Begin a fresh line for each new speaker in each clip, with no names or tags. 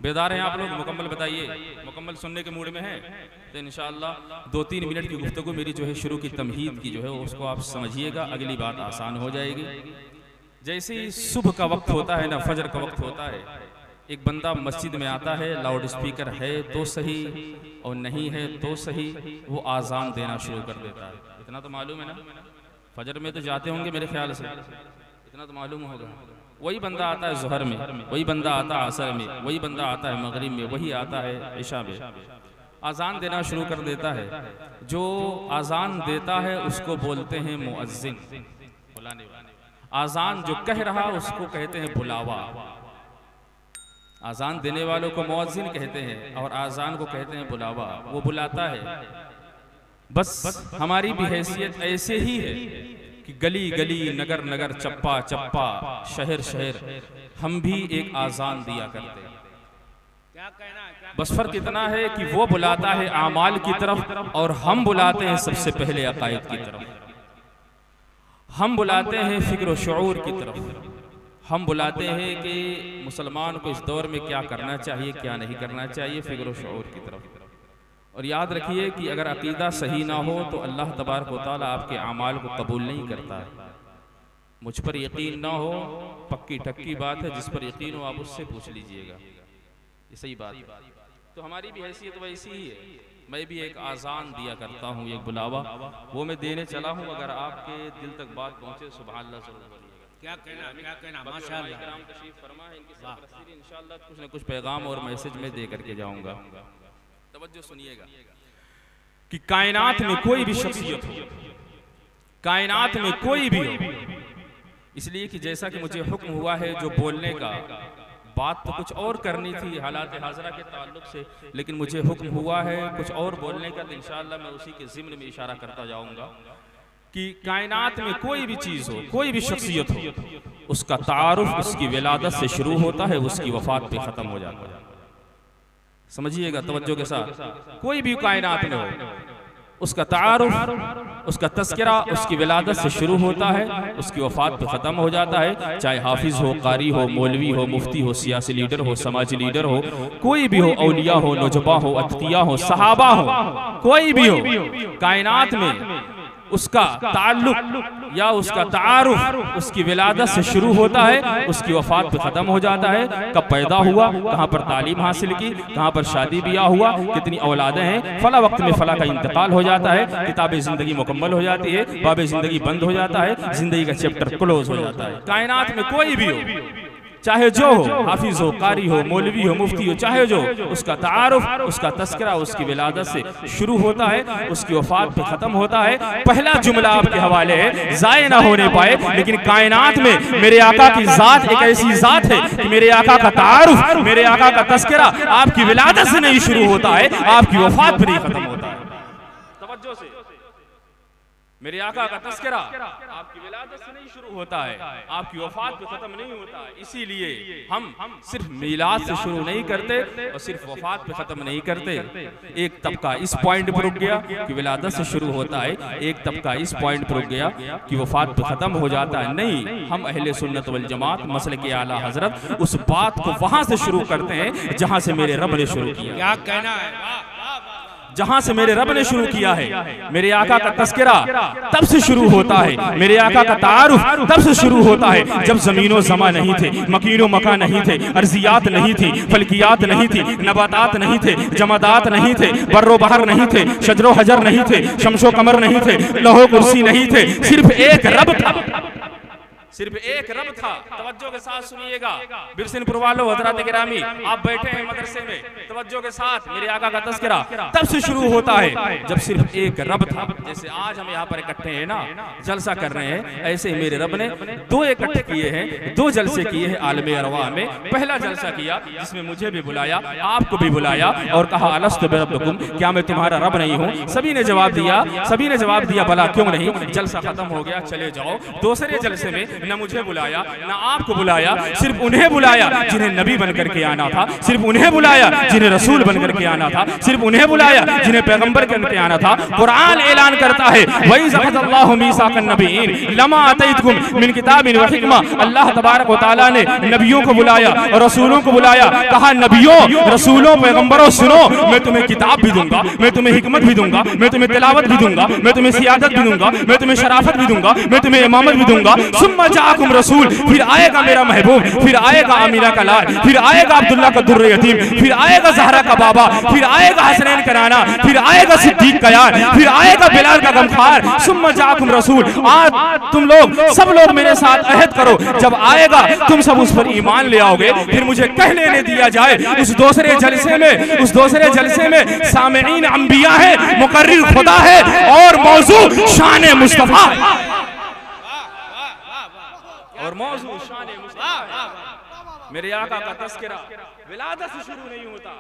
बेदार हैं आप लोग? मुकम्मल बताइए, मुकम्मल सुनने के मूड में हैं तो इंशाअल्लाह 2-3 मिनट की गुफ्तगू मेरी जो है शुरू की तमहीद की जो है उसको आप समझिएगा, अगली बात आसान हो जाएगी। जैसे ही सुबह का वक्त होता है ना, फजर का वक्त होता है, एक बंदा मस्जिद में आता है, लाउड स्पीकर है तो सही और नहीं है तो सही, वो आज़ान देना शुरू कर देता है। इतना तो मालूम है ना, फजर में तो जाते होंगे मेरे ख्याल से, इतना तो मालूम होगा। वही बंदा आता है ज़ोहर में, वही बंदा आता है असर में, वही बंदा आता है मगरिब में, वही आता है इशा में, आज़ान देना शुरू कर देता है। जो आज़ान देता है उसको बोलते हैं मुअज्जिन, बुलाने वाला। आज़ान जो कह रहा उसको कहते हैं बुलावा। आज़ान देने वालों को मुअज्जिन कहते हैं और आज़ान को कहते हैं बुलावा। वो बुलाता है। बस हमारी भी हैसियत ऐसे ही है कि गली गली, नगर नगर, चप्पा चप्पा, शहर शहर हम भी एक आज़ान दिया करते हैं। बस फर्क इतना है कि वो बुलाता है आमाल की तरफ और हम बुलाते हैं सबसे पहले अकायद की तरफ। हम बुलाते हैं फिक्र शऊर की तरफ। हम बुलाते हैं कि मुसलमान को इस दौर में क्या करना चाहिए, क्या नहीं करना चाहिए, फिक्र शऊर की तरफ। और याद रखिए कि अगर अकीदा सही ना हो तो अल्लाह तबारक व तआला आपके अमाल को कबूल नहीं करता है। मुझ पर यकीन ना हो, पक्की टक्की बात है, जिस पर यकीन हो आप उससे पूछ लीजिएगा, ये सही बात है। तो हमारी भी हैसियत वैसी ही है। मैं भी एक आज़ान दिया करता हूँ, एक बुलावा, वो मैं देने चला हूँ। अगर आपके दिल तक बात पहुँचे सुभान अल्लाह ज़रूर बोलिएगा।
क्या कहना माशाअल्लाह।
किराम तशरीफ फरमा है, इनकी सरपरस्ती इंशाअल्लाह कुछ न कुछ पैगाम और मैसेज में दे करके जाऊँगा। तवज्जो सुनिएगा कि कायनात में कोई भी शख्सियत हो, कायनात में कोई भी हो, इसलिए कि जैसा कि मुझे हुक्म हुआ है जो बोलने का, बात तो कुछ और करनी थी हालात हाजरा के ताल्लुक से, लेकिन मुझे हुक्म हुआ है कुछ और बोलने का, तो इंशाअल्लाह मैं उसी के ज़िम्न में इशारा करता जाऊंगा कि कायनात में कोई भी चीज़ हो, कोई भी शख्सियत हो, उसका तारुफ उसकी विलादत से शुरू होता है, उसकी वफात पे ख़त्म हो जाता है। समझिएगा तवज्जो के साथ। कोई भी कायनात में हो, उसका तारुफ, उसका तस्करा उसकी विलादत से शुरू होता है, उसकी वफात पे ख़त्म हो जाता है। चाहे हाफिज हो, कारी हो, मौलवी हो, मुफ्ती हो, सियासी लीडर हो, समाजी लीडर हो, कोई भी हो, औलिया हो, नुजबा हो, अतकिया हो, सहाबा हो, कोई भी हो, कायनात में उसका ताल्लुक या उसका तारुफ उसकी विलादत से शुरू होता है, उसकी वफात पे ख़त्म हो जाता है। कब पैदा हुआ, कहाँ पर तालीम हासिल की, कहाँ पर शादी ब्याह हुआ, कितनी औलादें हैं, फला वक्त में फला का इंतकाल हो जाता है, किताब ज़िंदगी मुकम्मल हो जाती है, बाब ज़िंदगी बंद हो जाता है, ज़िंदगी का चैप्टर क्लोज हो जाता है। कायनात में कोई भी हो, चाहे जो हो, हाफिज हो, कारी हो, मौलवी हो, मुफ्ती हो, चाहे जो, उसका तारुफ उसका तस्करा उसकी विलादत से शुरू होता है, उसकी वफात पे ख़त्म होता है। पहला जुमला आपके हवाले है, ज़ाय ना होने पाए, लेकिन कायनात में मेरे आका की ज़ात एक ऐसी ज़ात है कि मेरे आका का तारुफ, मेरे आका का तस्करा आपकी विलादत से नहीं शुरू होता है, आपकी वफात पे नहीं ख़त्म होता है। तवज्जो से, मेरे आका का तस्करा आपकी विलादत से नहीं शुरू होता है, आपकी वफात पे ख़त्म नहीं होता है। इसीलिए हम सिर्फ मिलाद से शुरू नहीं करते और सिर्फ वफात पे ख़त्म नहीं करते। एक तबका इस पॉइंट पर रुक गया कि विलादत से शुरू होता है, एक तबका इस पॉइंट पर रुक गया कि वफात पे ख़त्म हो जाता है। नहीं, हम अहले सुन्नत वल जमात मसलक आला हजरत उस बात को वहाँ से शुरू करते हैं जहाँ से मेरे रब ने शुरू किया।
क्या कहना है,
जहां से मेरे रब ने शुरू किया है। मेरे आका का तस्करा तब से शुरू होता है, मेरे आका का तारुफ तब से शुरू होता है जब ज़मीनो ज़मा नहीं थे, मकीनो मका नहीं थे, अर्जियात नहीं थी, फल्कियात नहीं थी, नबातात नहीं थे, जमादात नहीं थे, बर्रो बहर नहीं थे, शजरो हजर नहीं थे, शमशो कमर नहीं थे, लौहो कुर्सी नहीं थे, सिर्फ एक रब था, सिर्फ एक रब था। तवज्जो के साथ सुनिएगा बिरसिनपुर वालों, हजरात गिरामी, आप बैठे हैं मदरसे में, तवज्जो के साथ मेरे आका का तस्करा तब से शुरू होता है जब सिर्फ एक रब था। जैसे आज हम यहाँ पर इकट्ठे हैं ना, जलसा कर रहे हैं, ऐसे ही मेरे रब ने दो इकट्ठे किए हैं, दो जलसे किए हैं आलमे अरवाह में। पहला जलसा किया जिसमें मुझे भी बुलाया, आपको भी बुलाया और कहा अलस्तु बिरब्बिकुम, क्या मैं तुम्हारा रब नहीं हूँ? सभी ने जवाब दिया, सभी ने जवाब दिया भला क्यों नहीं। जलसा खत्म हो गया, चले जाओ। दूसरे जलसे में न मुझे बुलाया, न आपको बुलाया, सिर्फ उन्हें बुलाया जिन्हें नबी बनकर के आना था, सिर्फ उन्हें बुलाया जिन्हें रसूल बनकर के आना था, सिर्फ उन्हें बुलाया जिन्हें पैगंबर करके आना था। कुरान ऐलान करता है वही ज़अज़ल्लाहु मीसाक़न नबिय्यीन लमा अतैतुकुम मिन किताबिन व हिकमा। अल्लाह तबारक व तआला ने नबियों को बुलाया और रसूलों को बुलाया, कहा नबियों रसूलों पैगंबरों सुनो, मैं तुम्हें किताब भी दूंगा, मैं तुम्हें हिकमत भी दूंगा, मैं तुम्हें तिलावत भी दूंगा, मैं तुम्हें सियादत भी दूंगा, मैं तुम्हें शराफत भी दूंगा, मैं तुम्हें इमामत भी दूंगा। सुम्मा जाअकुम रसूल, फिर आएगा मेरा महबूब, फिर आएगा आमिना का लाल, फिर आएगा अब्दुल्ला का दुर्र यतीम, फिर आएगा ज़हरा का बाबा, फिर आएगा हसनैन का नाना, फिर आएगा सिद्दीक का यार, फिर आएगा बिलाल का गमखार। सुम्मा जाअकुम रसूल, आज तुम लोग सब लोग मेरे साथ अहद करो, जब आएगा तुम सब उस पर ईमान ले आओगे। फिर मुझे कह लेने दिया जाए उस दूसरे जलसे में सामिईन अंबिया है, मुकर्रिर खुदा है और मौजू शान मुस्तफा और मौजू शान मुस्तफा। मेरे आका का तज़किरा विलादत से शुरू नहीं होता,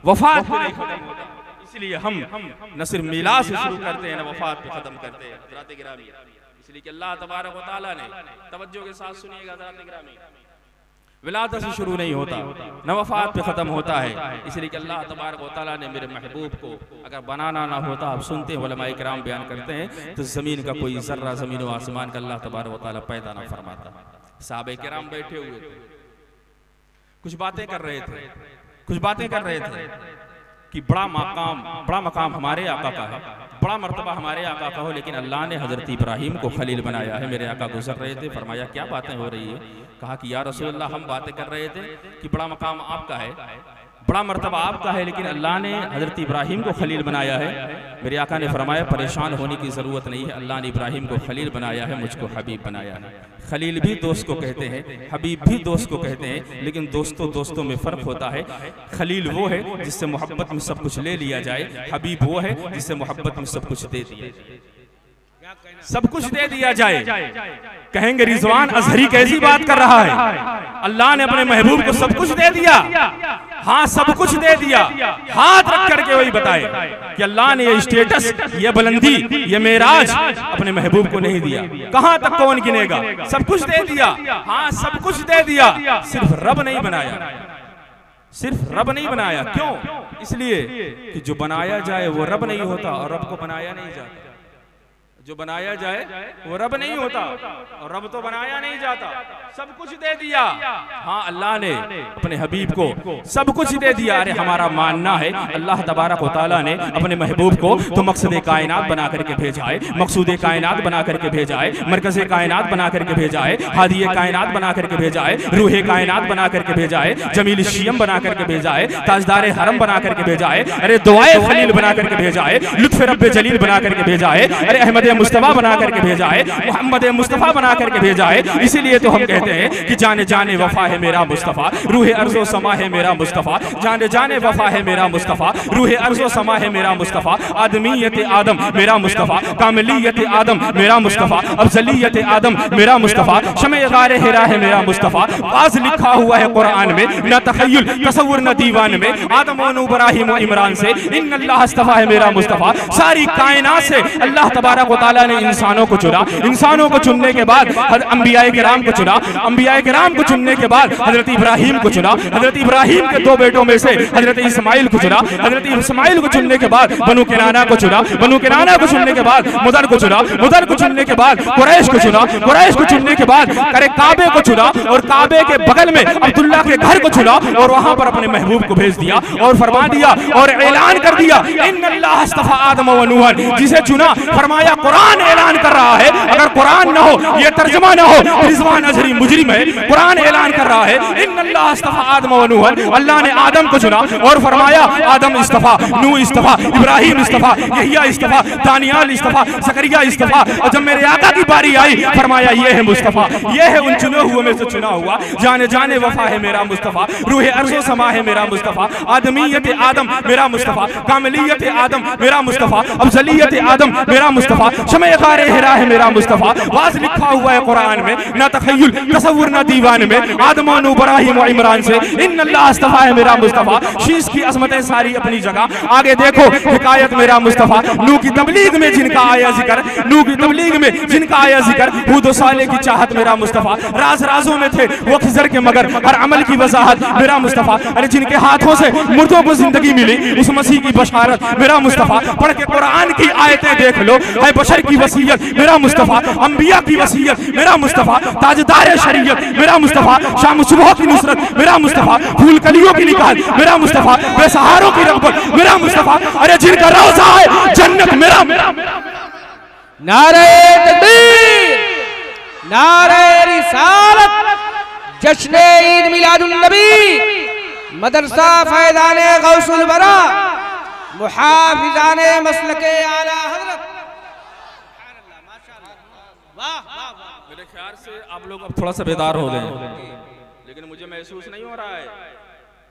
वफात पे नहीं खत्म होता। इसलिए हम न सिर्फ मिलाद से शुरू करते हैं न वफात पे खत्म करते हैं हज़रात गिरामी। इसलिए कि अल्लाह तबारक व तआला ने, तवज्जो के साथ सुनिएगा हज़रात गिरामी, विलादत से शुरू नहीं होता न वफात पे ख़त्म होता है। इसलिए कि अल्लाह तबारक व तआला ने मेरे महबूब को अगर बनाना ना होता, आप सुनते हैं उलमाए किराम बयान करते हैं, तो ज़मीन का कोई ज़र्रा ज़मीन व आसमान का अल्लाह तबारक व तआला पैदा ना फरमाता। सहाबे किराम बैठे हुए थे, कुछ बातें कर रहे थे कि बड़ा मकाम हमारे आका का है, बड़ा मर्तबा हमारे आका का हो, लेकिन अल्लाह ने हज़रत इब्राहीम को खलील बनाया है। मेरे आका गुजर रहे थे, फरमाया क्या बातें हो रही है? कहा कि या रसूलल्लाह हम बातें कर रहे थे कि बड़ा मकाम आपका है, बड़ा मर्तबा आपका है, लेकिन अल्लाह ने हज़रत इब्राहीम को खलील बनाया है। मेरे आका ने फरमाया परेशान होने की ज़रूरत नहीं है, अल्लाह ने इब्राहीम को खलील बनाया है, मुझको हबीब बनाया है। खलील भी दोस्त को कहते हैं, हबीब भी दोस्त को कहते हैं, लेकिन दोस्तों में फ़र्क होता है। खलील वो है जिससे मोहब्बत में सब कुछ ले लिया जाए, हबीब वो है जिससे मोहब्बत में सब कुछ दे दिया जाए। कहेंगे रिजवान अजहरी कैसी बात कर रहा है? अल्लाह ने अपने महबूब को सब कुछ दे दिया। हाँ, सब कुछ दे दिया। हाथ रख करके वही बताए कि अल्लाह ने ये स्टेटस, ये बुलंदी, ये मेराज अपने महबूब को नहीं दिया। कहां तक कौन गिनेगा? सब कुछ दे दिया। हाँ, सब कुछ दे दिया, सिर्फ रब नहीं बनाया, सिर्फ रब नहीं बनाया। क्यों? इसलिए कि जो बनाया जाए वो रब नहीं होता और रब को बनाया नहीं जाता। जो बनाया जाए वो रब नहीं होता और रब तो बनाया नहीं जाता। सब कुछ दे दिया। हाँ, अल्लाह ने अपने हबीब को सब कुछ दे दिया। अरे हमारा मानना है अल्लाह तबारक व तआला ने अपने महबूब को तो मकसद कायनात बना करके भेजा है, मकसूद कायनात बना करके भेजा है, मरकज़ कायनात बना करके भेजा है, हादी कायनात बना करके भेजा है, रूह कायनात बना करके भेजा है, जमील शियम बना करके भेजा है, ताजदार हरम बना करके भेजा है, अरे दुआए खलील बना करके भेजा है, लुत्फ़ रब्बे जलील बना करके भेजा है, अरे अहमद मुस्तफ़ा बना करके भेजा है, मोहम्मद मुस्तफ़ा बना करके भेजा है। इसीलिए तो हम कहते हैं कि जाने जाने वफा है मेरा मुस्तफ़ा, रूह अर्ज़ो समा है मेरा मुस्तफ़ा, जाने जाने वफा है मेरा मुस्तफ़ा, रूह अर्ज़ो समा है मेरा मुस्तफ़ा, आदमीयत आदम मेरा मुस्तफ़ा, कामिलियत आदम मेरा मुस्तफ़ा, अफज़लियत आदम मेरा मुस्तफ़ा, शमे गारे हिरा है मेरा मुस्तफ़ा। आज लिखा हुआ है कुरान में, न तख़य्युल तसव्वुर न दीवान में, आदम व इब्राहीम व इमरान से इन्नल्लाह अस्तफ़ा है मेरा मुस्तफ़ा। सारी कायनात से अल्लाह तबारक व तआला ने इंसानों को चुना, इंसानों को चुनने के बाद अंबियाए किराम को चुना, अंबियाए किराम को चुनने के बाद हजरत इब्राहीम को चुना, हजरत इब्राहीम के दो बेटों में से हजरत इस्माइल को चुना, हजरत इस्माइल को चुनने के बाद बनु किनाना को चुना, बनु किनाना को चुनने के बाद मुदर को चुना, मुदर को चुनने के बाद कुरैश को चुना, कुरैश को चुनने के बाद करे काबे को चुना और काबे के बगल में अब्दुल्ला के घर को चुना और वहां पर अपने महबूब को भेज दिया और फरमा दिया और ऐलान कर दिया इन्नल्लाह अस्तफ़ा आदम व नूहन। जिसे चुना फरमाया कुरान ऐलान कर रहा है, अगर कुरान ना हो, ये तर्जुमा ना हो, रिजवान अजहरी मुजरिम है। कुरान ऐलान कर रहा है इन्नल्लाह अस्तफ़ा आदम व नूहन। अल्लाह ने आदम को चुना और फरमाया आदम इस्तफ़ा, नूह इस्तफ़ा, इब्राहिम इस्तफ़ा, यहिया इस्तफ़ा, दानियाल इस्तफ़ा, ज़करिया इस्तफ़ा। और जब मेरे आका की बारी आई फरमाया ये है मुस्तफ़ा, ये है उन चुने हुए में से चुना हुआ। जाने जाने वफा है मेरा मुस्तफ़ा, रूह अर्ज़ो समा है मेरा मुस्तफ़ा, आदमीयत आदम मेरा मुस्तफ़ा, कामिलियत आदम मेरा मुस्तफ़ा, अफज़लियत आदम मेरा मुस्तफ़ा, शमे ग़ारे हिरा है मेरा मुस्तफ़ा। वाज लिखा हुआ है कुरान में, ना तखय्युल तसव्वुर ना दीवान में, आदम व इब्राहिम व इमरान से इन्नल्लाह अस्तफ़ा है मेरा मुस्तफ़ा। शीश की अज़मतें सारी अपनी जगह। आगे देखो हिकायत मेरा मुस्तफ़ा, नूह की तबलीग में जिनका आया जिक्र, नूह की तबलीग में जिनका आया जिक्र, हूद साले की चाहत मेरा मुस्तफ़ा। राज राजों में थे वो खिज़र के मगर, हर अमल की वजाहत मेरा मुस्तफ़ा। अरे जिनके हाथों से मुर्दों को जिंदगी मिली, उस मसीह की बशारत मेरा मुस्तफ़ा। पढ़ के कुरान की आयतें देख लो, है बशर की वसीयत मेरा मुस्तफ़ा, अंबिया की वसीयत मेरा मुस्तफ़ा, ताजदार शरीयत मेरा मुस्तफ़ा, शाम सुबह की नुसरत मेरा मुस्तफ़ा, फूल कलियों की निकाल मेरा मुस्तफ़ा, बेसहारों की रग़बत मेरा मुस्तफ़ा। अरे जिनका रोज़ा है जन्नत मेरा।
नारे तकबीर, नारे रिसालत, जश्न ईद मिलादुन नबी, मदरसा फैज़ाने गौसुल बरा, मुहाफ़िज़ाने मसलके आला हज़रत।
मेरे ख्याल से आप लोग अब थोड़ा सा बेदार हो गए, लेकिन मुझे महसूस नहीं हो रहा है।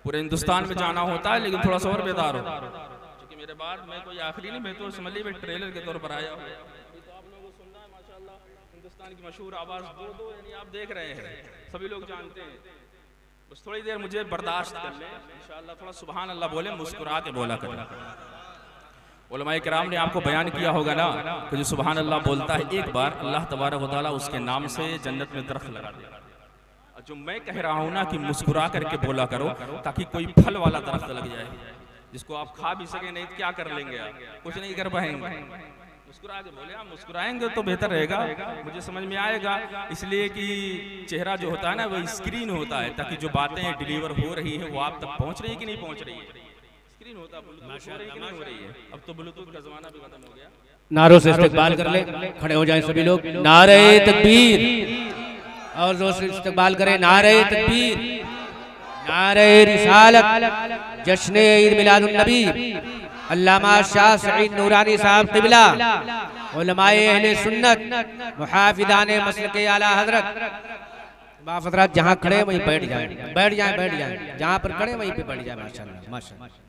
पूरे हिंदुस्तान में जाना होता है, लेकिन थोड़ा सा और बेदार हो, क्योंकि मेरे बाद मैं कोई आखिरी नहीं, मैं तो समझ ली ट्रेलर के तौर पर आया हूँ। तो आप लोगों को सुनना है माशाल्लाह, हिंदुस्तान की मशहूर आवाज़ दो यानी आप देख रहे हैं, सभी लोग जानते हैं। बस थोड़ी देर मुझे बर्दाश्त कर लें, इंशाअल्लाह थोड़ा सुभान अल्लाह बोले, मुस्कुरा के बोला करें। उलमाए किराम ने आपको बयान किया होगा ना कि जो सुभान अल्लाह बोलता है एक बार, अल्लाह तबारक व तआला उसके नाम से जन्नत में दरख्त लगा देगा। जो मैं कह रहा हूँ ना कि मुस्कुरा करके बोला करो, ताकि कोई फल वाला दरख्त लग जाए जिसको आप खा भी सके, नहीं तो क्या कर लेंगे आप, कुछ नहीं कर पाएंगे। मुस्कुरा के बोले, आप मुस्कुराएंगे तो बेहतर रहेगा, मुझे समझ में आएगा। इसलिए कि चेहरा जो होता है ना वो स्क्रीन होता है, ताकि जो बातें डिलीवर हो रही है वो आप तक पहुँच रही है कि नहीं पहुँच रही है। स्क्रीन होता है, ब्लूटूथ हो रही है कि नहीं हो रही है। अब तो ब्लूटूथ का जमाना भी खत्म हो गया।
नारों से इस्तकबाल कर ले, खड़े हो जाएं सभी लोग। नारे तकबीर, और जोर से इस्तकबाल करें। नारे तकबीर, नारे रिसालत, जश्न ईद मिलादुन नबी, अल्लामा शाह सईद नूरानी साहब क़िबला, उलमाए अहले सुन्नत, मुहाफ़िज़ाने मसलके आला हज़रत। बाफ़ जहाँ खड़े वहीं बैठ जाएं, बैठ जाएं, बैठ जाएं, जहाँ पर खड़े वहीं पे बैठ जाएं। माशाअल्लाह, माशाअल्लाह।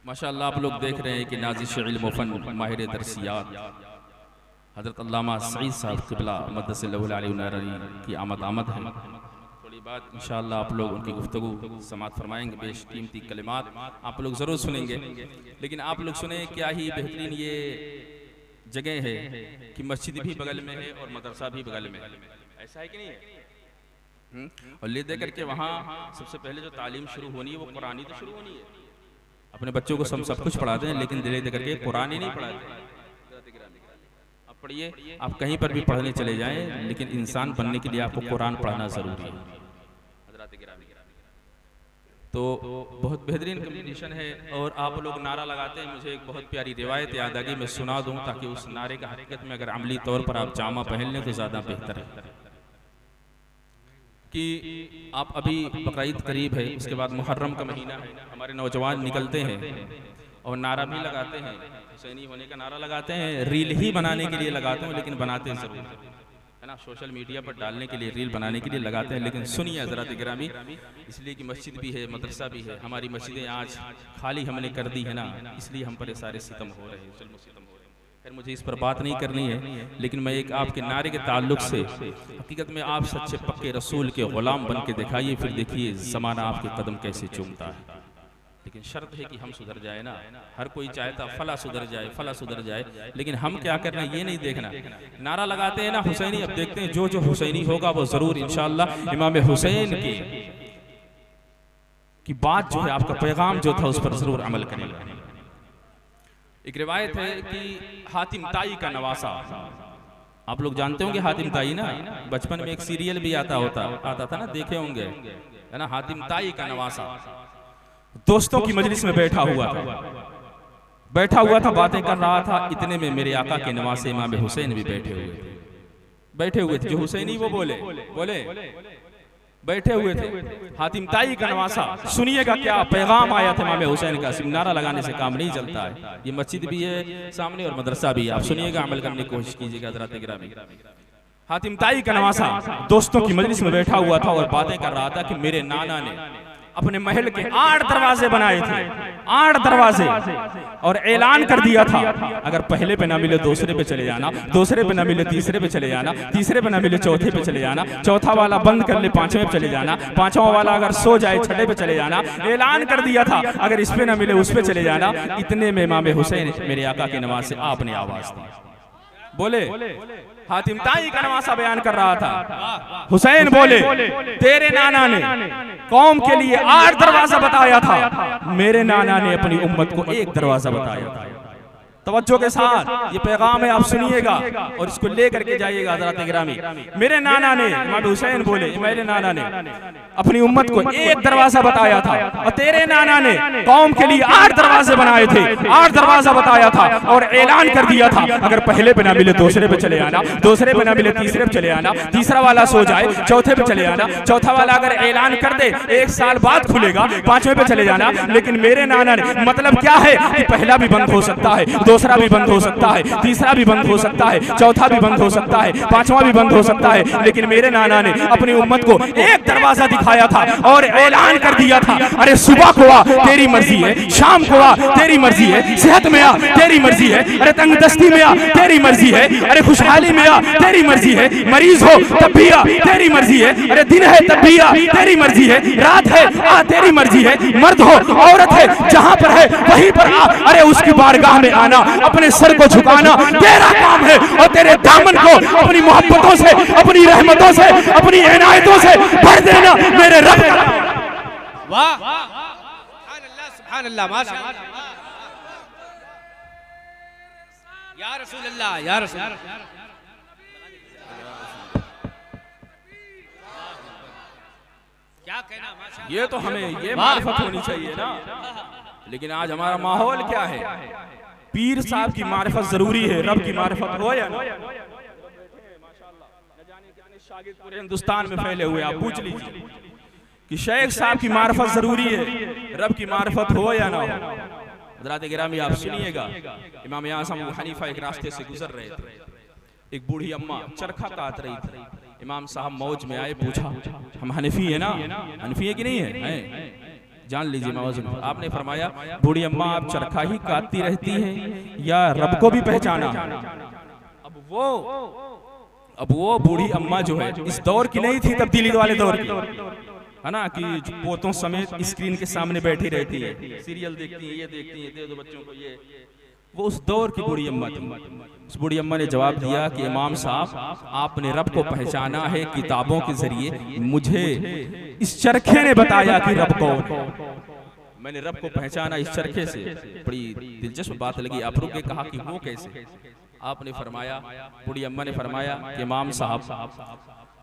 माशाअल्लाह आप लोग देख रहे हैं कि नाज़िश इल्म फ़न माहिर दरसियात हज़रत अल्लामा सईद साहब क़िबला मद्दसल्लहु अलैहि की आमद है। थोड़ी बात इंशाअल्लाह आप लोग उनकी गुफ्तगू समात फरमाएंगे, बेशकीमती कलिमात आप लोग ज़रूर सुनेंगे। लेकिन आप लोग सुने क्या ही बेहतरीन ये जगह है कि मस्जिद भी बगल में है और मदरसा भी बगल में है, ऐसा है कि नहीं है? और ले दे करके वहाँ सबसे पहले जो तालीम शुरू होनी है वो कुरानी तो शुरू होनी है। अपने बच्चों को सब कुछ पढ़ाते हैं, लेकिन ले दे करके कुरान ही नहीं पढ़ाते। आप पढ़िए, आप कहीं पर भी पढ़ने चले जाएं, लेकिन इंसान बनने के लिए आपको कुरान पढ़ना ज़रूरी है। तो बहुत बेहतरीन कम्बिनेशन है। और आप लोग नारा लगाते हैं, मुझे एक बहुत प्यारी रिवायत याद आ गई, मैं सुना दूं ताकि उस नारे का हकीकत में अगर अमली तौर पर आप जामा पहन लें तो ज़्यादा बेहतर है। कि आप अभी बकरीद करीब है, उसके बाद मुहर्रम का महीना है, हमारे नौजवान निकलते हैं और नारा भी लगाते हैं, हुसैनी होने का नारा लगाते हैं। रील ही बनाने के लिए लगाते हैं, लेकिन बनाते हैं ज़रूर, है ना, सोशल मीडिया पर डालने के लिए, रील बनाने के लिए लगाते हैं। लेकिन सुनिए हज़रात गिरामी, इसलिए कि मस्जिद भी है, मदरसा भी है, हमारी मस्जिदें आज खाली हमने कर दी है ना, इसलिए हम पर सारे सितम हो रहे हैं, सितम हो रहे हैं। खैर मुझे इस पर बात नहीं करनी है, लेकिन मैं एक आपके नारे के ताल्लुक से, हकीकत में आप सच्चे पक्के रसूल के ग़ुलाम बन के दिखाइए, फिर देखिए ज़माना आपके कदम कैसे चूमता है। लेकिन शर्त है कि हम सुधर जाए ना। हर कोई चाहता फला सुधर जाए, फला सुधर जाए, लेकिन हम क्या करना ये नहीं देखना। नारा लगाते हैं ना हुसैनी, अब देखते हैं जो जो हुसैनी होगा वो जरूर इंशाअल्लाह इमाम हुसैन की बात जो है, आपका पैगाम जो था उस पर जरूर अमल करेगा। एक रिवायत है कि हातिम ताई का नवासा, आप लोग जानते होंगे हातिम ताई ना, बचपन में एक सीरियल भी आता था ना, देखे होंगे, है ना। हातिम ताई का नवासा दोस्तों की मजलिस में बैठा हुआ था, बातें कर रहा था। इतने में मेरे आका के नवासे इमाम हुसैन भी बैठे हुए थे। जो हुसैनी वो बोले बैठे हुए थे। हातिम ताई का नवासा, सुनिएगा क्या पैगाम आया था इमाम हुसैन का। सिर्फ नारा लगाने से काम नहीं चलता है, ये मस्जिद भी है सामने और मदरसा भी है। आप सुनिएगा, अमल करने की कोशिश कीजिएगा हज़रात गिरामी। हातिम ताई का नवासा दोस्तों की मजलिस में बैठा हुआ था और बातें कर रहा था कि मेरे नाना ने अपने महल के 8 दरवाजे बनाए थे, 8 दरवाजे, और ऐलान कर दिया था अगर पहले पे ना मिले दूसरे पे चले जाना, दूसरे पे ना मिले तीसरे पे चले जाना, तीसरे पे ना मिले चौथे पे चले जाना, चौथा वाला बंद कर ले 5वें पे चले जाना, 5वां वाला अगर सो जाए 6ठे पे चले जाना। ऐलान कर दिया था अगर इस पे ना मिले उस पे चले जाना। इतने में इमाम हुसैन मेरे आका की नमाज से आपने आवाज दी, बोले हातिम ताई का नवासा बयान कर रहा था। हुसैन बोले तेरे नाना ने कौम के लिए 8 दरवाजा बताया था, मेरे नाना ने अपनी उम्मत को 1 दरवाजा बताया था। तवज्जो के साथ ये पैगाम है, आप सुनिएगा और इसको लेकर के जाइएगा हज़रात गिरामी। मेरे नाना ने, इमाम हुसैन बोले मेरे नाना ने अपनी उम्मत को 1 दरवाजा बताया था और तेरे नाना ने कौम के लिए 8 दरवाजे बनाए थे, 8 दरवाजा बताया था और ऐलान कर दिया था अगर पहले पे ना मिले दूसरे पे चले आना, दूसरे पे ना मिले तीसरे पे चले आना, तीसरा वाला सो जाए 4थे पे चले आना, चौथा वाला अगर ऐलान कर दे 1 साल बाद खुलेगा 5वें पे चले जाना। लेकिन मेरे नाना ने, मतलब क्या है कि पहला भी बंद हो सकता है, दूसरा भी बंद हो सकता है, तीसरा भी बंद हो सकता है, चौथा भी बंद हो सकता है, 5वां भी बंद हो सकता है, लेकिन मेरे नाना ने अपनी उम्मत को 1 दरवाजा दिखाया था और ऐलान कर दिया था अरे सुबह को आ तेरी मर्जी है, शाम को आ तेरी मर्जी है, सेहत में आ तेरी मर्जी है, अरे तंगदस्ती में आ तेरी मर्जी है, अरे खुशहाली में आ तेरी मर्जी है, मरीज हो तब भी आ तेरी मर्जी है, अरे दिन है तब भी आ तेरी मर्जी है, रात है आ तेरी मर्जी है, मर्द हो औरत है जहां पर है वहीं पर आ, अरे उसकी बारगाह में आना, अपने सर को झुकाना तेरा काम है और तेरे दामन को अपनी मोहब्बतों से, अपनी रहमतों से, अपनी इनायतों से भर देना मेरे रब का।
वाह सुभान अल्लाह माशाअल्लाह, या रसूल अल्लाह, या रसूल अल्लाह। क्या कहना माशाअल्लाह,
ये तो हमें ये मारिफत होनी चाहिए ना। लेकिन आज हमारा माहौल क्या है, पीर साहब की मारिफत जरूरी है, रब की मारिफत हो या ना। शागिर्द पूरे हिंदुस्तान में फैले हुए, आप पूछ लीजिए कि शेख साहब की मारिफत जरूरी है, रब की मारिफत हो या ना हो। हज़रात गिरामी आप सुनिएगा, इमाम आज़म अबू हनीफा एक रास्ते से गुजर रहे थे, एक बूढ़ी अम्मा चरखा काट रही थी। इमाम साहब मौज में आए, पूछा हम हनफी है ना, हनफी है कि नहीं है, जान लीजिए मौजूद। आपने फरमाया बूढ़ी अम्मा आप चरखा ही काटती रहती हैं या रब को भी पहचाना। अब वो बूढ़ी अम्मा जो है इस दौर की नहीं थी, तब्दीली वाले दौर की है ना, कि पोतों समेत स्क्रीन के सामने बैठी रहती है, सीरियल देखती है, ये देखती है, दे दो बच्चों को ये। वो उस दौर की बूढ़ी अम्मा थी। उस बूढ़ी अम्मा ने जवाब दिया कि इमाम साहब आपने रब को पहचाना है किताबों के जरिए, मुझे इस चरखे ने बताया कि रब कौन, मैंने रब को पहचाना इस चरखे से। बड़ी दिलचस्प बात लगी। आप रुके, कहा कि वो कैसे। आपने फरमाया, बूढ़ी अम्मा ने फरमाया कि इमाम साहब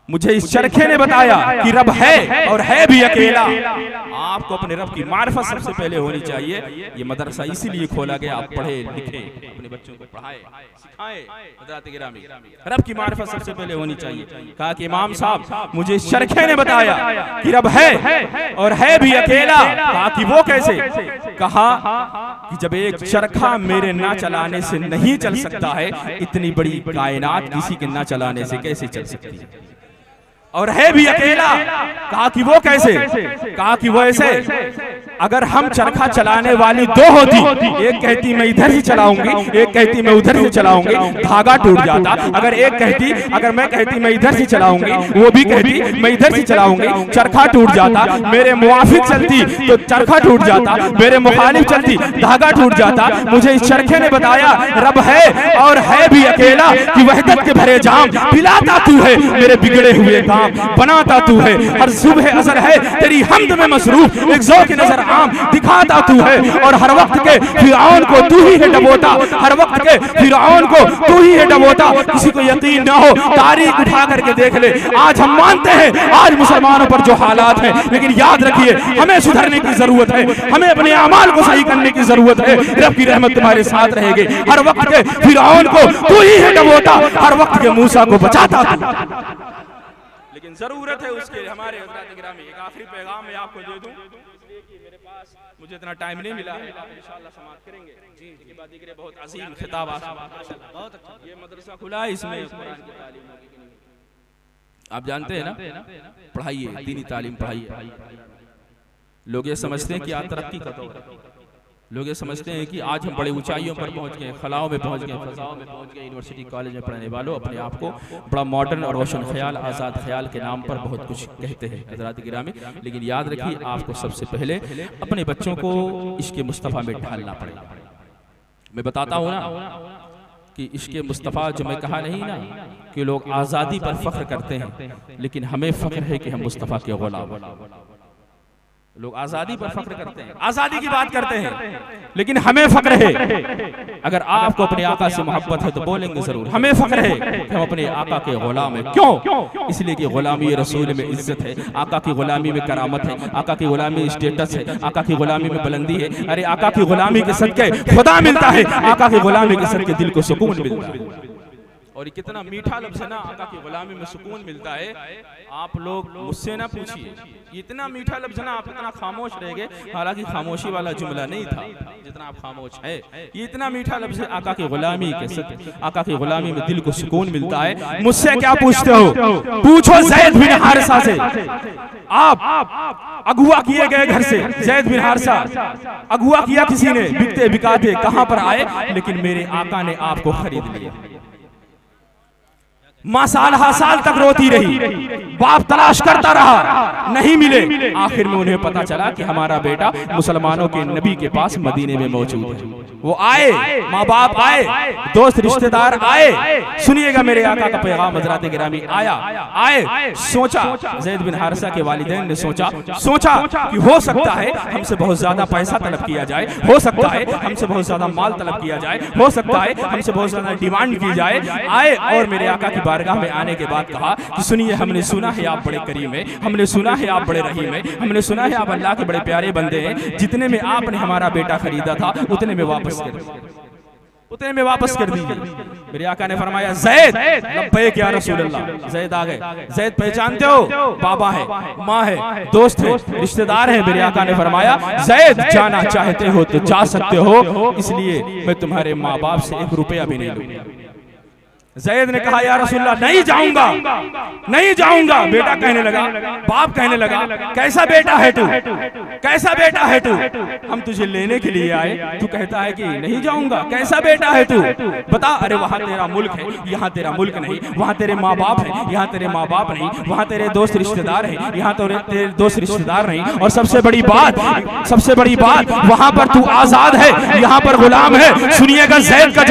मुझे इस चरखे ने बताया कि रब है और है भी अकेला। आपको अपने रब की मारिफत सबसे पहले होनी चाहिए। ये मदरसा इसीलिए खोला गया, आप पढ़े लिखे, अपने बच्चों को पढ़ाए सिखाए। हज़रात गिरामी, रब की मारिफत सबसे पहले होनी चाहिए। कहा कि इमाम साहब मुझे इस चरखे ने बताया कि रब है और है भी अकेला। कहा कि वो कैसे। कहा कि जब एक चरखा मेरे ना चलाने से नहीं चल सकता है, इतनी बड़ी कायनात किसी के ना चलाने से कैसे चल सकती है, और है भी अकेला। कहा कि वो कैसे। कहा कि वो ऐसे, अगर हम चरखा चलाने वाली 2 होती, एक कहती मैं इधर से चलाऊंगी, एक कहती मैं उधर से चलाऊंगी, धागा टूट जाता। अगर मैं कहती मैं इधर से चलाऊंगी, वो भी कहती मैं इधर से चलाऊंगी, चरखा टूट जाता। मेरे मुआफिक चलती तो चरखा टूट जाता, मेरे मुखालिफ चलती धागा टूट जाता। मुझे इस चरखे ने बताया रब है और है भी अकेला, कि वहदत के भरे जाम पिलाता तू है, मेरे बिगड़े हुए काम बनाता तू है। हर सुबह असर है तेरी हमद में मसरूफ, एक ज़ौक़ नजर आम दिखाता तू है, और हर वक्त के फिरऔन को तू ही है डबोता, हर वक्त के फिरऔन को तू ही है डबोता। किसी को यकीन ना हो, तारीख उठा करके देख ले। आज हम मानते हैं आज मुसलमानों पर जो हालात हैं, लेकिन याद रखिए हमें सुधरने की जरूरत है, हमें अपने अमाल को सही करने की जरूरत है। रब की रहमत तुम्हारे साथ रहेगी। हर वक्त के फिरऔन को तू ही है डबोता, हर वक्त के मूसा को बचाता तू। लेकिन जरूरत है उसके। हमारे हज़रात गिरामी, एक आखिरी पैगाम मैं आपको दे दूं, इसलिए कि मेरे पास मुझे इतना टाइम नहीं मिला है, इंशाअल्लाह समाप्त करेंगे। इसके बाद दिक्र बहुत अजीम खिताब, बहुत अच्छा ये मदरसा खुला है, इसमें कुरान की तालीम होगी। आप जानते हैं ना, पढ़ाइए, दीनी तालीम पढ़ाइए। लोग ये समझते हैं कि आज तरक्की का दौर है, लोग ये समझते हैं कि आज हम बड़ी ऊंचाइयों पर पहुंच गए, खलाओं में पहुंच गए, फजाओं में पहुंच गए। यूनिवर्सिटी कॉलेज में पढ़ने वालों अपने आप को बड़ा मॉडर्न और रोशन ख्याल, आज़ाद ख्याल के नाम पर बहुत कुछ कहते हैं हज़रात गिरामी। लेकिन याद रखिए, आपको सबसे पहले अपने बच्चों को इश्क़ मुस्तफ़ा में ढालना पड़ेगा। मैं बताता हूँ ना कि इश्क़ मुस्तफ़ा जो मैं कहा नहीं ना कि लोग आज़ादी पर फ़ख्र करते हैं, लेकिन हमें फ़ख्र है कि हम मुस्तफ़ा के ग़ुलाम। लोग आज़ादी पर फ़ख्र करते हैं, आज़ादी की बात करते हैं, लेकिन हमें फ़ख्र है। अगर आपको अपने आका से मोहब्बत है तो बोलेंगे ज़रूर, हमें फ़ख्र है कि हम अपने आका के ग़ुलाम हैं। क्यों? इसलिए कि ग़ुलामी रसूल में इज़्ज़त है, आका की ग़ुलामी में करामत है, आका की ग़ुलामी में स्टेटस है, आका की ग़ुलामी में बुलंदी है। अरे आका की ग़ुलामी के सदक़े खुदा मिलता है, आका की ग़ुलामी के सदक़े दिल को सुकून मिलता है। और ये कितना मीठा लफ्ज़ है ना, आका की ग़ुलामी में सुकून मिलता है। आप लोग मुझसे ना पूछिए, इतना मीठा लफ्ज़ है ना, आप इतना खामोश रह गए। हालांकि खामोशी वाला जुमला नहीं था जितना आप खामोश है। ये इतना मीठा लफ्ज़ है, आका की ग़ुलामी के सदक़े, आका की ग़ुलामी में दिल को सुकून मिलता है। मुझसे क्या पूछते हो? पूछो ज़ैद बिन हारिसा से। आप अगुआ किए गए घर से, ज़ैद बिन हारिसा अगुआ किया किसी ने, बिकते बिकाते कहाँ पर आए, लेकिन मेरे आका ने आपको खरीद लिया। माँ साल तक रोती रही, बाप तलाश करता रहा, नहीं मिले। आखिर में उन्हें पता चला कि हमारा बेटा मुसलमानों के नबी के पास मदीने में मौजूद है। वो आए, माँ बाप आए, दोस्त रिश्तेदार आए। सुनिएगा मेरे आका का पैगाम हज़रात गिरामी। आए सोचा, ज़ैद बिन हारिसा के वालिदैन ने सोचा कि हो सकता है हमसे बहुत ज्यादा पैसा तलब किया जाए, हो सकता है हमसे बहुत ज्यादा माल तलब किया जाए, हो सकता है हमसे बहुत ज्यादा डिमांड की जाए। आए और मेरे आका की बारगाह में आने के बाद कहा कि सुनिए, हमने सुना है आप बड़े करीम हैं, हमने सुना है आप बड़े रहीम हैं, हमने सुना है आप अल्लाह के बड़े प्यारे बंदे हैं। जितने में आपने हमारा बेटा खरीदा था उतने में वापस कर दीजिए। मेरे आका ने फरमाया, ज़ैद लब्बैक या रसूल अल्लाह। ज़ैद आ गए। ज़ैद पहचानते हो? बाबा है, माँ है, दोस्त है, रिश्तेदार है। मेरे आका ने फरमाया, ज़ैद जाना चाहते हो तो जा सकते हो, इसलिए मैं तुम्हारे माँ बाप से 1 रुपया भी नहीं लूंगा। ज़ैद ने कहा, या रसूलल्लाह नहीं जाऊंगा, नहीं जाऊंगा। बेटा कहने लगा, बाप कहने लगा, कैसा बेटा है तू, कैसा बेटा है तू, हम तुझे लेने के लिए आए, तू कहता है कि नहीं जाऊंगा, कैसा बेटा है तू, बता। अरे वहां तेरा मुल्क है, यहाँ तेरा मुल्क नहीं, वहां तेरे माँ बाप है, यहाँ तेरे माँ बाप नहीं, वहां तेरे दोस्त रिश्तेदार है, यहाँ तो तेरे दोस्त रिश्तेदार नहीं, और सबसे बड़ी बात वहां पर तू आजाद है, यहाँ पर गुलाम है। सुनिएगा ज़ैद का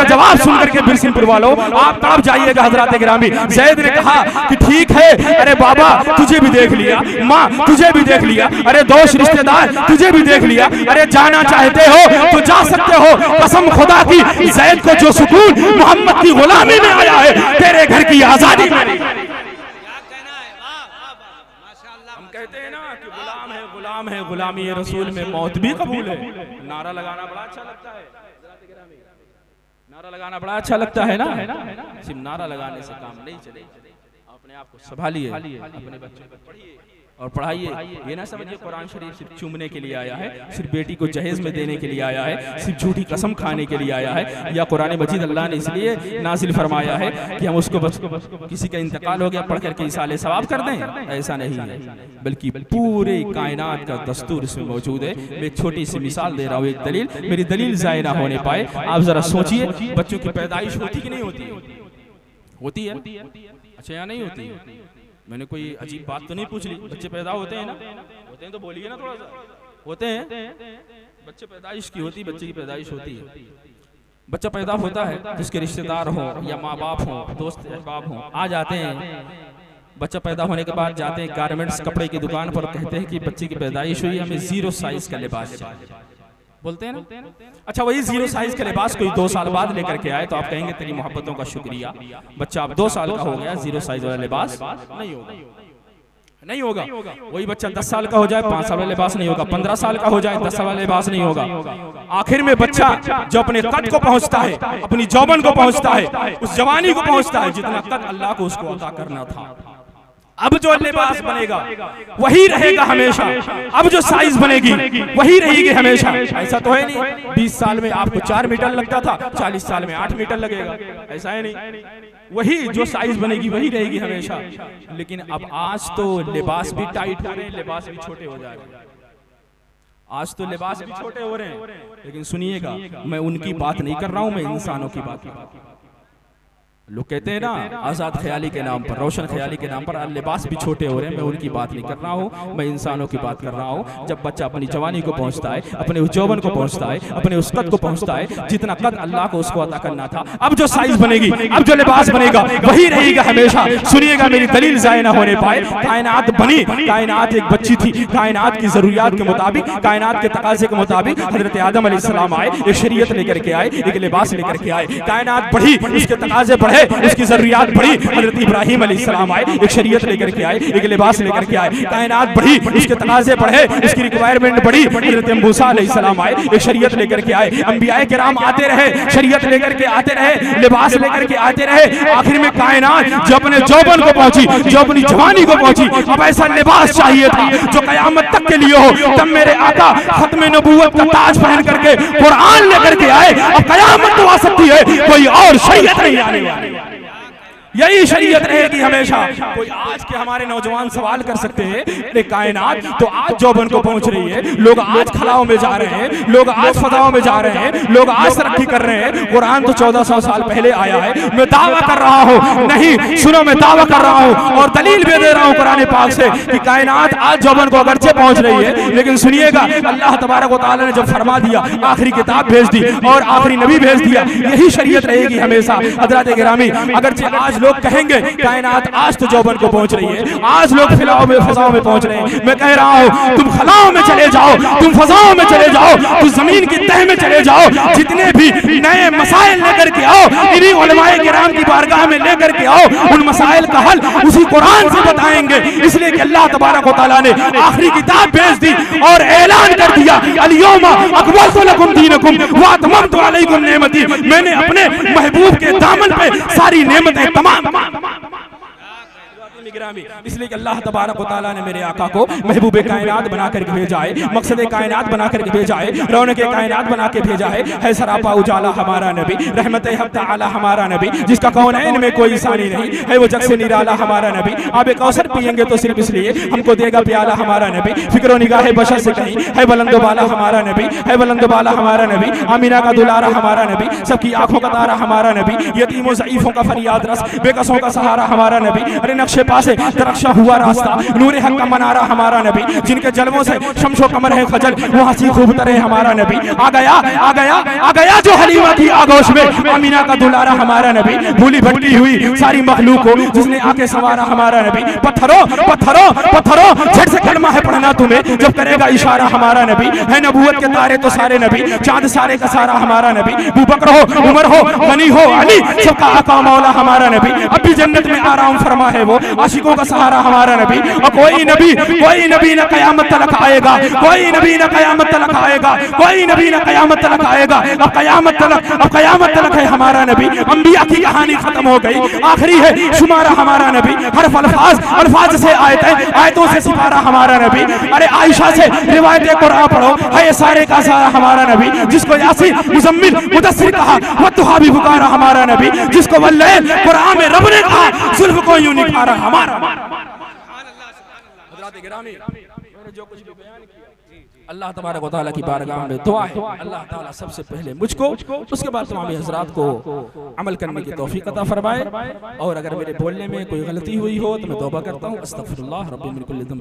जवाब सुन करके बिरसिनपुर वालों आप तड़प जाइएगा हज़रात गिरामी। ज़ैद ने कहा कि ठीक है, अरे बाबा तुझे भी देख लिया, माँ तुझे भी देख लिया, अरे दोस्त रिश्तेदार तुझे भी देख लिया, अरे जाना चाहते हो तो जा सकते हो। कसम खुदा की, ज़ैद को जो सुकून मोहम्मद की गुलामी में आया है, तेरे घर की आजादी में नहीं। हम कहते हैं ना कि गुलाम है, गुलामी रसूल में मौत भी कबूल है। नारा लगाना बड़ा अच्छा लगता है, नारा लगाना बड़ा अच्छा लगता है ना। सिर्फ नारा लगाने से काम नहीं चलेगा, अपने आप को संभालिए, अपने बच्चों को पढ़िए और पढ़ाइए। ये ना समझिए कुरान शरीफ सिर्फ चूमने के लिए आया है, सिर्फ बेटी को जहेज में देने के लिए आया है, सिर्फ झूठी कसम खाने के लिए आया है, या कुरान मजीद अल्लाह ने इसलिए नाजिल फरमाया है कि हम उसको किसी का इंतकाल हो गया पढ़ करके इसाले सवाब कर दें, ऐसा नहीं है, बल्कि पूरे कायनात का दस्तूर इसमें मौजूद है। मैं एक छोटी सी मिसाल दे रहा हूँ, एक दलील, मेरी दलील ज़ाय ना होने पाए। आप जरा सोचिए, बच्चों की पैदाइश होती कि नहीं होती? होती है। अच्छा, यहाँ नहीं होती? मैंने कोई अजीब बात तो नहीं पूछ ली। बच्चे पैदा होते हैं ना, होते हैं तो बोलिए ना, थोड़ा सा होते हैं। बच्चे पैदाइश की होती, बच्चे की पैदाइश होती है। बच्चा पैदा होता है, जिसके रिश्तेदार हो या माँ बाप हो, दोस्त अहबाब हो, आ जाते हैं। बच्चा पैदा होने के बाद जाते हैं गारमेंट्स कपड़े की दुकान पर, कहते हैं कि बच्चे की पैदाइश हुई, हमें 0 साइज का लिबास चाहिए, बोलते हैं ना। अच्छा, वही 0 साइज का लिबास कोई 2 साल बाद लेकर के आए तो आप कहेंगे तेरी मोहब्बतों का शुक्रिया, बच्चा अब 2 साल का हो गया, 0 साइज वाला लिबास नहीं होगा। वही बच्चा 10 साल का हो जाए, 5 साल वाला लिबास नहीं होगा, 15 साल का हो जाए, 10 साल वाला लिबास नहीं होगा। आखिर में बच्चा जो अपने कद को पहुंचता है, अपनी जौबन को पहुंचता है, उस जवानी को पहुंचता है जितना कद अल्लाह को उसको अता करना था, अब जो लिबास बनेगा वही रहेगा हमेशा, अब जो साइज बनेगी वही रहेगी हमेशा। ऐसा तो है नहीं 20 साल में आपको 4 मीटर लगता था, 40 साल में 8 मीटर लगेगा, ऐसा है नहीं। वही जो साइज बनेगी वही रहेगी हमेशा। लेकिन अब आज तो लिबास भी टाइट हो रहे हैं, लिबास भी छोटे हो जा रहे हैं। आज तो लिबास भी छोटे हो रहे हैं, लेकिन सुनिएगा, मैं उनकी बात नहीं कर रहा हूं, मैं इंसानों की बात कर रहा हूं। लोग कहते हैं ना आजाद ख्याली के नाम पर, रोशन ख्याली के नाम पर लिबास भी छोटे हो रहे हैं, मैं उनकी बात नहीं कर रहा हूँ, मैं इंसानों की बात कर रहा हूँ। जब बच्चा अपनी जवानी को पहुँचता है, अपने उस यौवन को पहुँचता है, अपने उस कद को पहुँचता है जितना कद अल्लाह को उसको अता करना था, अब जो साइज बनेगी, अब जो लिबास बनेगा वही रहेगा हमेशा। सुनिएगा, मेरी दलील ज़ाया ना होने पाए। कायनात बनी, कायनात एक बच्ची थी, कायनात की जरूरियात के मुताबिक, कायनात के तकाजे के मुताबिक हजरत आदम अलैहिस्सलाम आए, एक शरीयत लेकर के आए, एक लिबास लेकर के आए। कायनात बढ़ी, उसके तकाजे बढ़े, उसकी जरूरियात बढ़ी। हजरत इब्राहिम अलैहिस्सलाम आए, एक शरीयत लेकर के आए, एक लिबास लेकर के आए। कायनात बढ़ी, उसके तकाजे बढ़े, उसकी रिक्वायरमेंट बढ़ी। हजरत मूसा अलैहिस्सलाम आए, एक शरीयत लेकर के आए। अंबियाए किराम आते रहे, शरीयत लेकर के आते रहे, लिबास लेकर के आते रहे। आखिर में कायनात जो अपने जौबन को पहुंची, जो अपनी जवानी को पहुंची, अब ऐसा लिबास चाहिए था जो कयामत तक के लिए हो। तब मेरे आका खत्म नबूवत का ताज पहन करके कुरान लेकर के आए। अब कयामत तो आ सकती है, कोई और शरीयत नहीं आने वाली, यही शरीयत रहेगी हमेशा। कोई आज के हमारे नौजवान सवाल कर सकते हैं, अरे कायनात तो आज जौबन को पहुंच रही है, लोग आज खलाओं में जा रहे हैं, लोग आज फजाओं में जा रहे हैं, लोग आज तरक्की कर रहे हैं। कुरान तो 1400 साल पहले आया है। मैं दावा कर रहा हूं, नहीं सुनो, मैं दावा कर रहा हूं और दलील भी दे रहा हूं कुरान पाक से कि कायनात आज जौबन को अगरचे पहुंच रही है, लेकिन सुनिएगा, अल्लाह तबारक व तआला ने जब फरमा दिया, आखिरी किताब भेज दी और आखिरी नबी भेज दिया, यही शरीयत रहेगी हमेशा। हज़रात गिरामी, अगरचे आज लोग कहेंगे कायनात आज तो जौबन को पहुंच रही है, आज लोग फिलाओं में फजाओं में पहुंच रहे हैं, मैं कह रहा हूं तुम खलाओं में चले जाओ, तुम फजाओं में चले जाओ, तुम जमीन की तह में चले जाओ, जितने भी नए मसाइल लेकर के आओ, इन्हीं उलमाए किराम की बारगाह में लेकर के आओ, उन मसाइल का हल उसी कुरान से बताएंगे। इसलिए कि अल्लाह तबारक व तआला ने आखिरी किताब भेज दी और ऐलान कर दिया, अल-यौमा अकमलतु लकुम दीनकुम व अतममतु अलैकुम नेमती। मैंने अपने महबूब के दामन पे सारी नेमतें तमाम। इसलिए कि अल्लाह तबारक व तआला ने मेरे आका को महबूब कायनात बना करके भेजा है, मकसद कायनात बना करके भेजा है, रौनक कायनात बना के भेजा है सरापा उजाला हमारा नबी, रहमत हक तआला हमारा नबी, जिसका कौनैन में कोई सानी नहीं है, वो जग से निराला हमारा नबी। आबे कौसर पियेंगे तो सिर्फ इसलिए हमको देगा प्याला हमारा नबी, फिक्रो निगाह बशर से कहीं है बुलंदो बाला हमारा नबी, है बुलंदो बाला हमारा नबी, आमीना का दुलारा हमारा नबी, सबकी आंखों का तारा हमारा नबी, यतीमों ज़ईफों का फरियाद रस, बेकसों का सहारा हमारा नबी। अरे नक्शे पास से तरक्शा हुआ रास्ता, नूरे हक का मनारा हमारा नबी, जिनके जलवों से शमशो कमर है खजल, वो हंसी खूब तरह हमारा नबी। आ गया आ गया आ गया जो हलीमा की आगोश में, अमीना का दुलारा हमारा नबी, भूली भटकी हुई सारी मखलूक को जिसने आके संवारा हमारा नबी। पत्थरों पत्थरों पत्थरों झट से कलमा है पढ़ना तुम्हें जब करेगा इशारा हमारा नबी। है नबूवत के तारे तो सारे नबी, चांद सारे का सारा हमारा नबी। अबू बकर हो, उमर हो, गनी हो, अली, सबका आका मौला हमारा नबी। अब भी जन्नत में आराम फरमा है वो, आशिकों का सहारा हमारा नबी। और कोई नबी न कयामत तक आएगा, कोई नबी न कयामत तक आएगा, कोई नबी न कयामत तक आएगा। अब कयामत तक है हमारा नबी। अंबिया की कहानी खत्म हो गई, आखिरी है शुमारा हमारा नबी। हर अल्फाज से आयतों से सिपारा हमारा नबी। अरे आयशा से रिवायत कुरान पढ़ो, है सारे का सारा हमारा नबी। जिसको यासीन मुज़म्मिल मुदस्सिर कहा, वद्दुहा भी पुकारा हमारा नबी। जिसको वल्लैल कुरान में रब ने कहा, जुल्फ को यूं निखारा हमारा। जो कुछ भी बयान किया अल्लाह तबारक व तआला की बारगाह में दुआ है, अल्लाह ताला सबसे पहले मुझको, उसके बाद तमाम हज़रात को अमल करने की तौफीक अता फरमाए। और अगर मेरे बोलने में कोई गलती हुई हो तो मैं तौबा करता हूँ, अस्तगफिरुल्लाह रब्बी मिन कुल्लि ज़ंब।